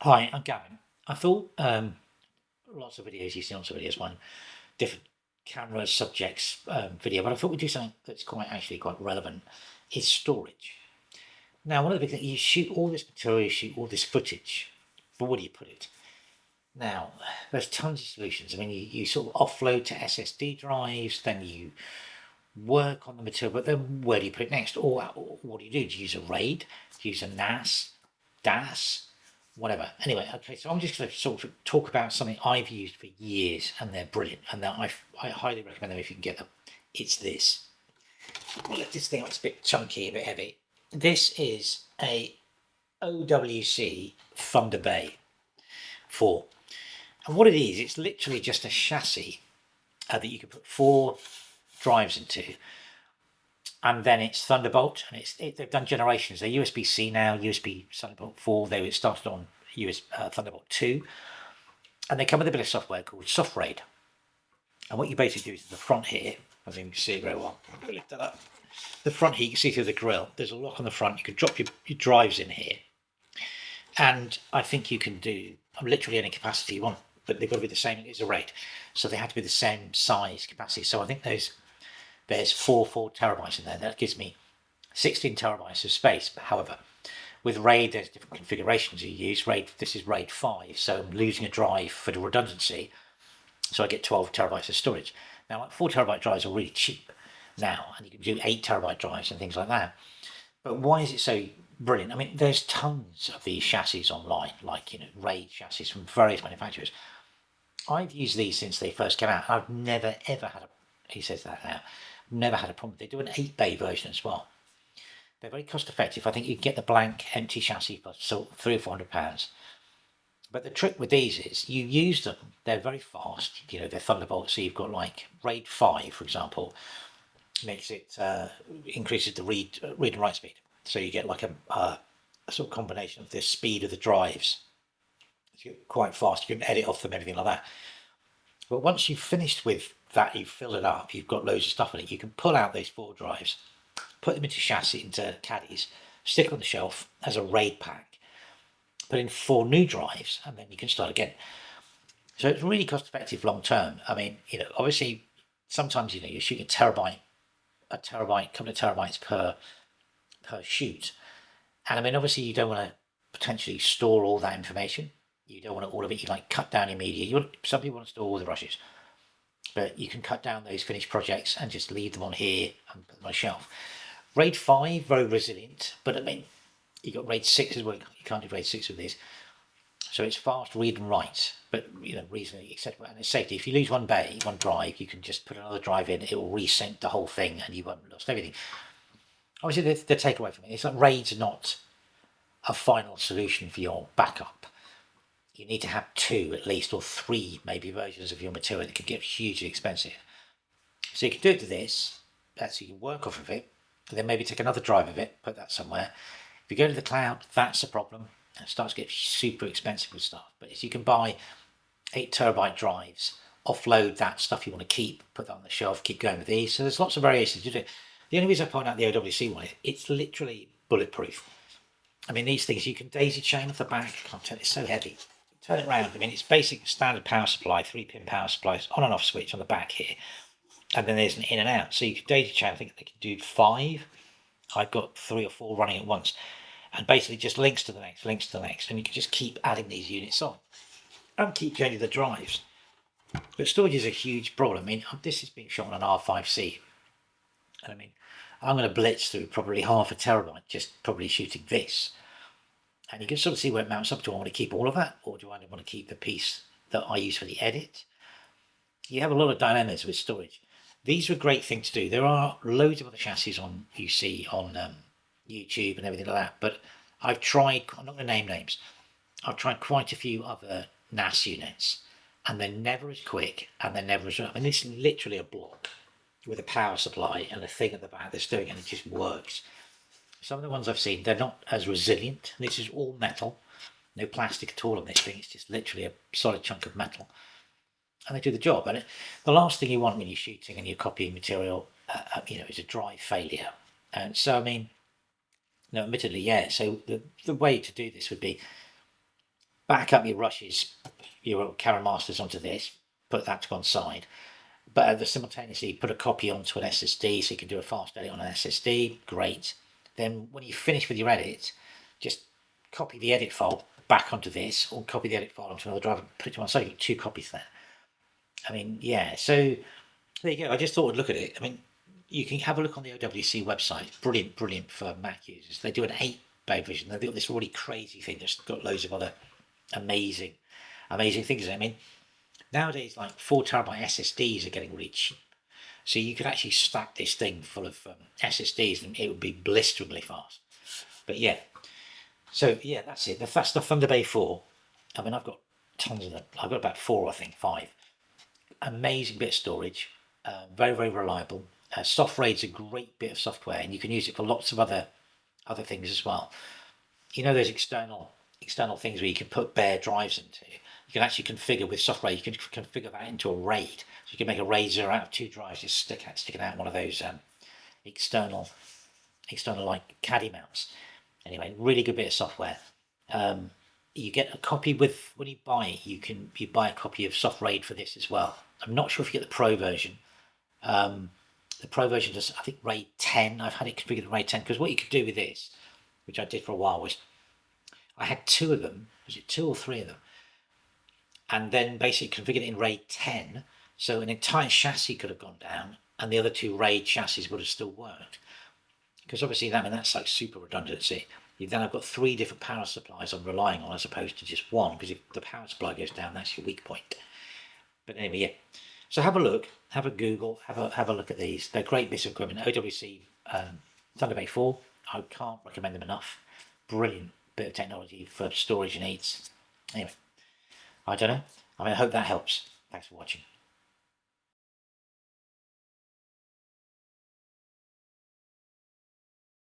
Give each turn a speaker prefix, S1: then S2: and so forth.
S1: Hi, I'm Gavin. I thought lots of videos, you see lots of videos, one different cameras, subjects video, but I thought we'd do something that's quite relevant. Is storage. Now, one of the big things, you shoot all this material, you shoot all this footage, but where do you put it? Now, there's tons of solutions. I mean, you sort of offload to SSD drives, then you work on the material, but then where do you put it next? Or what do you do? Do you use a RAID? Do you use a NAS, DAS? Whatever. Anyway, okay, so I'm just going to sort of talk about something I've used for years and they're brilliant and that I highly recommend them if you can get them. It's this. This thing looks a bit chunky, a bit heavy. This is a OWC ThunderBay 4. And what it is, it's literally just a chassis that you can put 4 drives into. And then it's Thunderbolt, and they've done generations. They're USB-C now, USB Thunderbolt 4. They started on Thunderbolt 2, and they come with a bit of software called SoftRAID. And what you basically do is the front here, I think you can see it very well. I'll lift that up. The front here, you can see through the grill. There's a lock on the front. You can drop your drives in here, and I think you can do literally any capacity you want, but they've got to be the same as a RAID, so they have to be the same size capacity. So I think there's 4 terabytes in there. That gives me 16 terabytes of space. However, with RAID, there's different configurations you use. RAID, this is RAID 5, so I'm losing a drive for the redundancy, so I get 12 terabytes of storage. Now, like 4 terabyte drives are really cheap now, and you can do 8 terabyte drives and things like that. But why is it so brilliant? I mean, there's tons of these chassis online, like RAID chassis from various manufacturers. I've used these since they first came out. I've never ever had a. He says that now. Never had a problem. They do an 8-bay version as well. They're very cost effective. I think you can get the blank empty chassis for £300 or £400. But the trick with these is you use them, they're very fast. They're Thunderbolt, so you've got like RAID 5, for example, makes it increases the read and write speed. So you get like a sort of combination of the speed of the drives. It's quite fast. You can edit off them, everything like that. But once you've finished with that, you've filled it up, you've got loads of stuff in it, you can pull out those 4 drives, put them into chassis, into caddies, stick them on the shelf as a RAID pack, put in 4 new drives, and then you can start again. So it's really cost effective long term. I mean, obviously sometimes you're shooting a terabyte, couple of terabytes per shoot. And I mean, obviously you don't want to potentially store all that information. You don't want all of it. You like cut down your media. Some people want to store all the brushes, but you can cut down those finished projects and just leave them on here and put them on a shelf. RAID 5, very resilient, but I mean, you got RAID 6 as well. You can't do RAID 6 with these. So it's fast read and write, but reasonably acceptable, and it's safety. If you lose one drive, you can just put another drive in. It will resync the whole thing, and you won't have lost everything. Obviously, the takeaway from it is that RAID's not a final solution for your backup. You need to have 2 at least, or 3 maybe versions of your material that can get hugely expensive. So you can do it to this, so you can work off of it, and then maybe take another drive of it, put that somewhere. If you go to the cloud, that's a problem. It starts to get super expensive with stuff. But if you can buy 8 terabyte drives, offload that stuff you want to keep, put that on the shelf, keep going with these. So there's lots of variations to do. The only reason I point out the OWC one is it's literally bulletproof. I mean, these things, you can daisy chain off the back. I can't tell, it's so heavy. Turn it around. I mean, it's basic standard power supply, 3-pin power supplies, on and off switch on the back here. And then there's an in and out. So you can daisy chain, I think they can do 5. I've got 3 or 4 running at once. And basically just links to the next, and you can just keep adding these units on and keep changing the drives. But storage is a huge problem. I mean, this is being shot on an R5C. And I mean, I'm going to blitz through probably half a terabyte just probably shooting this. And you can sort of see where it mounts up. Do I want to keep all of that, or do I want to keep the piece that I use for the edit? You have a lot of dilemmas with storage. These are a great thing to do. There are loads of other chassis you see on YouTube and everything like that, but I've tried, I'm not going to name names, I've tried quite a few other NAS units, and they're never as quick, and they're never as, I mean, this is literally a block with a power supply and a thing at the back that's doing it, and it just works. Some of the ones I've seen, they're not as resilient. This is all metal, no plastic at all on this thing, it's just literally a solid chunk of metal, and they do the job. And the last thing you want when you're shooting and you're copying material, is a drive failure. And so, I mean, no, admittedly, yeah. So the way to do this would be back up your rushes, your Karen Masters onto this, put that to one side, but simultaneously put a copy onto an SSD so you can do a fast edit on an SSD. Great. Then when you finish with your edit, just copy the edit file back onto this, or copy the edit file onto another drive and put it to one side. You've got 2 copies there. I mean, yeah. So there you go. I just thought I'd look at it. I mean, you can have a look on the OWC website. It's brilliant, brilliant for Mac users. They do an 8-bay version. They've got this really crazy thing that's got loads of other amazing things. I mean, nowadays, like 4TB SSDs are getting really cheap. So you could actually stack this thing full of SSDs and it would be blisteringly fast. But yeah, so yeah, that's it. That's the ThunderBay 4. I mean, I've got tons of them. I've got about 4, I think, 5. Amazing bit of storage, very, very reliable. SoftRAID's a great bit of software, and you can use it for lots of other things as well. You know those external things where you can put bare drives into. You can actually configure with SoftRAID. You can configure that into a RAID. So you can make a RAID 0 out of 2 drives, just sticking out one of those external like caddy mounts. Anyway, really good bit of software. You get a copy with when you buy it. You buy a copy of SoftRAID for this as well. I'm not sure if you get the Pro version. The Pro version does, I think, RAID 10. I've had it configured in RAID 10 because what you could do with this, which I did for a while, was I had 2 of them. Was it 2 or 3 of them? And then basically configured it in RAID 10, so an entire chassis could have gone down, and the other 2 RAID chassis would have still worked. Because obviously that's like super redundancy. Then I've got 3 different power supplies I'm relying on as opposed to just one, because if the power supply goes down, that's your weak point. But anyway, yeah. So have a look, have a Google, have a look at these. They're great bits of equipment. OWC ThunderBay 4, I can't recommend them enough. Brilliant bit of technology for storage needs. Anyway, I don't know. I mean, I hope that helps. Thanks for watching.